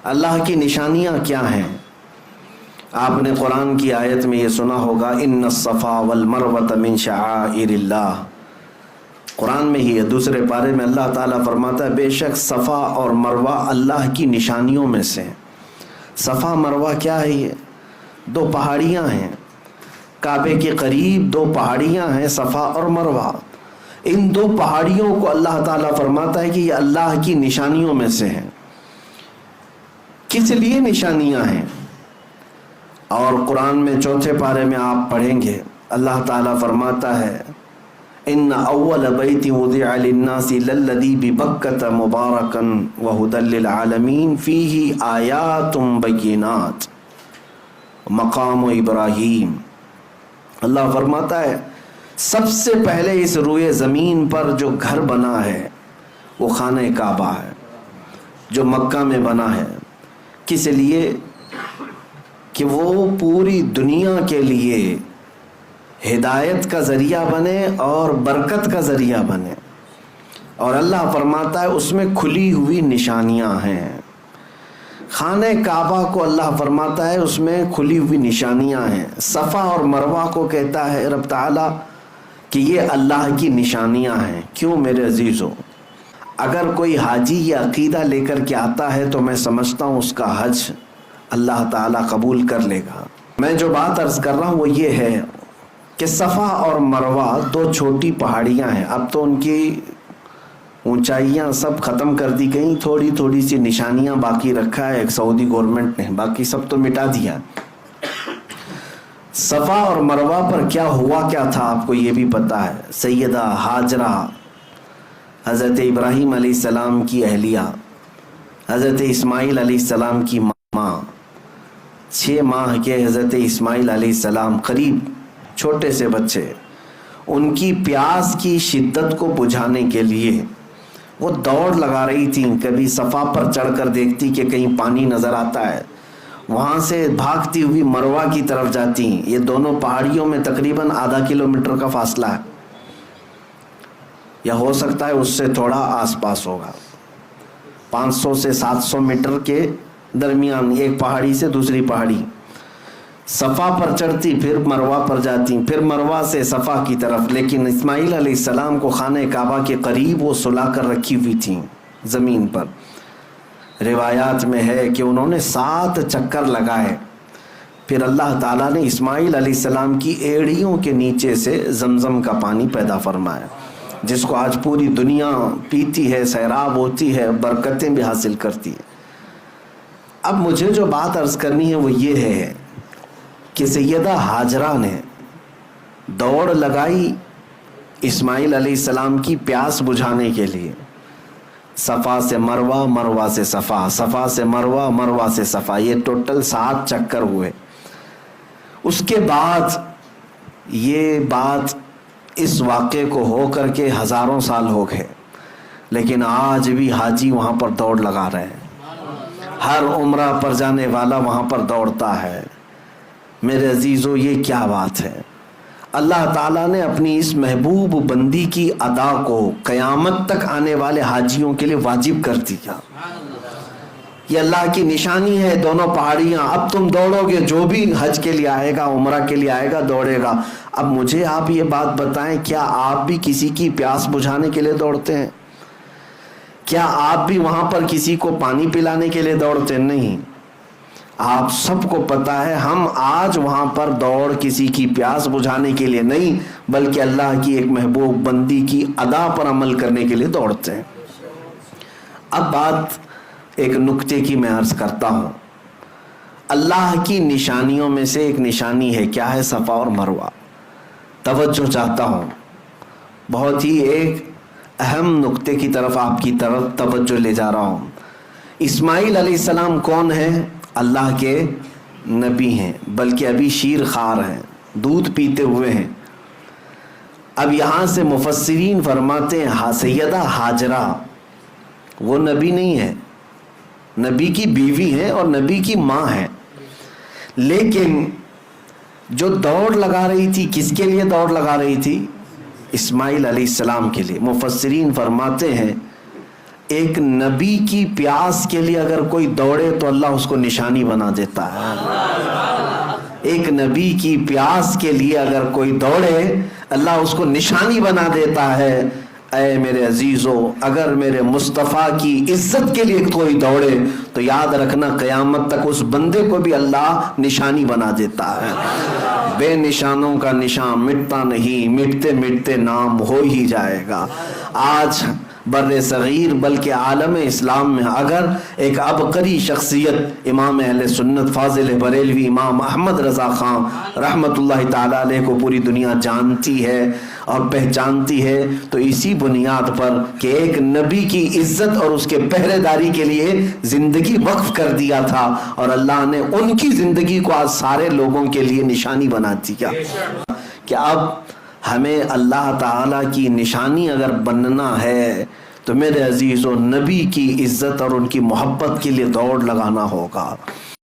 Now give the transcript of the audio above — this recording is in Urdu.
اللہ کی نشانیاں کیا ہیں؟ آپ نے قرآن کی آیت میں یہ سنا ہوگا، ان الصفا والمروۃ من شعائر اللہ۔ قرآن میں ہی ہے، دوسرے پارے میں اللہ تعالیٰ فرماتا ہے بے شک صفا اور مروہ اللہ کی نشانیوں میں سے ہیں۔ صفا مروہ کیا ہے؟ یہ دو پہاڑیاں ہیں، کعبے کے قریب دو پہاڑیاں ہیں، صفا اور مروہ۔ ان دو پہاڑیوں کو اللہ تعالیٰ فرماتا ہے کہ یہ اللہ کی نشانیوں میں سے ہیں۔ کس لیے نشانیاں ہیں؟ اور قرآن میں چوتھے پارے میں آپ پڑھیں گے، اللہ تعالیٰ فرماتا ہے ان اول بیت وضع للناس للذی ببکۃ مبارکا وہدی للعالمین فیہ آیات بینات مقام ابراہیم۔ اللہ فرماتا ہے سب سے پہلے اس روئے زمین پر جو گھر بنا ہے وہ خانہ کعبہ ہے، جو مکہ میں بنا ہے۔ کس لیے؟ کہ وہ پوری دنیا کے لیے ہدایت کا ذریعہ بنے اور برکت کا ذریعہ بنے۔ اور اللہ فرماتا ہے اس میں کھلی ہوئی نشانیاں ہیں۔ خانہ کعبہ کو اللہ فرماتا ہے اس میں کھلی ہوئی نشانیاں ہیں۔ صفا اور مروہ کو کہتا ہے رب تعالیٰ کہ یہ اللہ کی نشانیاں ہیں۔ کیوں میرے عزیزو؟ اگر کوئی حاجی یہ عقیدہ لے کر کے آتا ہے تو میں سمجھتا ہوں اس کا حج اللہ تعالیٰ قبول کر لے گا۔ میں جو بات عرض کر رہا ہوں وہ یہ ہے کہ صفا اور مروہ دو چھوٹی پہاڑیاں ہیں۔ اب تو ان کی اونچائیاں سب ختم کر دی گئیں، تھوڑی تھوڑی سی نشانیاں باقی رکھا ہے ایک سعودی گورنمنٹ نے، باقی سب تو مٹا دیا۔ صفا اور مروہ پر کیا ہوا کیا تھا آپ کو یہ بھی پتا ہے۔ سیدہ ہاجرہ حضرت ابراہیم علیہ السلام کی اہلیہ، حضرت اسماعیل علیہ السلام کی ماں، 6 ماہ کے حضرت اسماعیل علیہ السلام، قریب چھوٹے سے بچے، ان کی پیاس کی شدت کو بجھانے کے لیے وہ دوڑ لگا رہی تھیں۔ کبھی صفا پر چڑھ کر دیکھتی کہ کہیں پانی نظر آتا ہے، وہاں سے بھاگتی ہوئی مروہ کی طرف جاتی۔ یہ دونوں پہاڑیوں میں تقریباً آدھا کلومیٹر کا فاصلہ ہے، یا ہو سکتا ہے اس سے تھوڑا آس پاس ہوگا، 500 سے 700 میٹر کے درمیان ایک پہاڑی سے دوسری پہاڑی۔ صفا پر چڑھتی پھر مروہ پر جاتی، پھر مروہ سے صفا کی طرف۔ لیکن اسماعیل علیہ السلام کو خانہ کعبہ کے قریب وہ سلا کر رکھی ہوئی تھیں زمین پر۔ روایات میں ہے کہ انہوں نے 7 چکر لگائے، پھر اللہ تعالیٰ نے اسماعیل علیہ السلام کی ایڑیوں کے نیچے سے زمزم کا پانی پیدا فرمایا، جس کو آج پوری دنیا پیتی ہے، سیراب ہوتی ہے، برکتیں بھی حاصل کرتی ہے۔ اب مجھے جو بات عرض کرنی ہے وہ یہ ہے کہ سیدہ ہاجرہ نے دوڑ لگائی اسماعیل علیہ السلام کی پیاس بجھانے کے لیے، صفا سے مروہ، مروہ سے صفا، صفا سے مروہ، مروہ سے صفا، یہ ٹوٹل 7 چکر ہوئے۔ اس کے بعد یہ بات اس واقعے کو ہو کر کے ہزاروں سال ہو گئے، لیکن آج بھی حاجی وہاں پر دوڑ لگا رہے ہیں۔ ہر عمرہ پر جانے والا وہاں پر دوڑتا ہے۔ میرے عزیزو یہ کیا بات ہے؟ اللہ تعالیٰ نے اپنی اس محبوب بندی کی ادا کو قیامت تک آنے والے حاجیوں کے لیے واجب کر دیا۔ یہ اللہ کی نشانی ہے، دونوں پہاڑیاں۔ اب تم دوڑو گے، جو بھی حج کے لیے آئے گا، عمرہ کے لیے آئے گا، دوڑے گا۔ اب مجھے آپ یہ بات بتائیں، کیا آپ بھی کسی کی پیاس بجھانے کے لیے دوڑتے ہیں؟ کیا آپ بھی وہاں پر کسی کو پانی پلانے کے لیے دوڑتے؟ نہیں۔ آپ سب کو پتا ہے ہم آج وہاں پر دوڑ کسی کی پیاس بجھانے کے لیے نہیں، بلکہ اللہ کی ایک محبوب بندی کی ادا پر عمل کرنے کے لیے دوڑتے ہیں۔ اب بات ایک نکتے کی میں عرض کرتا ہوں۔ اللہ کی نشانیوں میں سے ایک نشانی ہے، کیا ہے؟ صفا اور مروہ۔ توجہ چاہتا ہوں، بہت ہی ایک اہم نکتے کی طرف آپ کی طرف توجہ لے جا رہا ہوں۔ اسماعیل علیہ السلام کون ہیں؟ اللہ کے نبی ہیں، بلکہ ابھی شیر خوار ہیں، دودھ پیتے ہوئے ہیں۔ اب یہاں سے مفسرین فرماتے ہیں سیدہ ہاجرہ وہ نبی نہیں ہے، نبی کی بیوی ہے اور نبی کی ماں ہے، لیکن جو دوڑ لگا رہی تھی کس کے لیے دوڑ لگا رہی تھی؟ اسماعیل علیہ السلام کے لیے۔ مفسرین فرماتے ہیں ایک نبی کی پیاس کے لیے اگر کوئی دوڑے تو اللہ اس کو نشانی بنا دیتا ہے۔ ایک نبی کی پیاس کے لیے اگر کوئی دوڑے اللہ اس کو نشانی بنا دیتا ہے۔ اے میرے عزیزو، اگر میرے مصطفیٰ کی عزت کے لیے کوئی دوڑے تو یاد رکھنا قیامت تک اس بندے کو بھی اللہ نشانی بنا دیتا ہے۔ بے نشانوں کا نشان مٹتا نہیں، مٹتے مٹتے نام ہو ہی جائے گا۔ آج بر صغیر بلکہ عالم اسلام میں اگر ایک عبقری شخصیت امام اہل سنت فاضل بریلوی امام احمد رضا خان رحمت اللہ تعالی علیہ کو پوری دنیا جانتی ہے اور پہچانتی ہے تو اسی بنیاد پر کہ ایک نبی کی عزت اور اس کے پہرے داری کے لیے زندگی وقف کر دیا تھا، اور اللہ نے ان کی زندگی کو آج سارے لوگوں کے لیے نشانی بنا دیا کہ اب ہمیں اللہ تعالیٰ کی نشانی اگر بننا ہے تو میرے عزیزو نبی کی عزت اور ان کی محبت کے لیے دوڑ لگانا ہوگا۔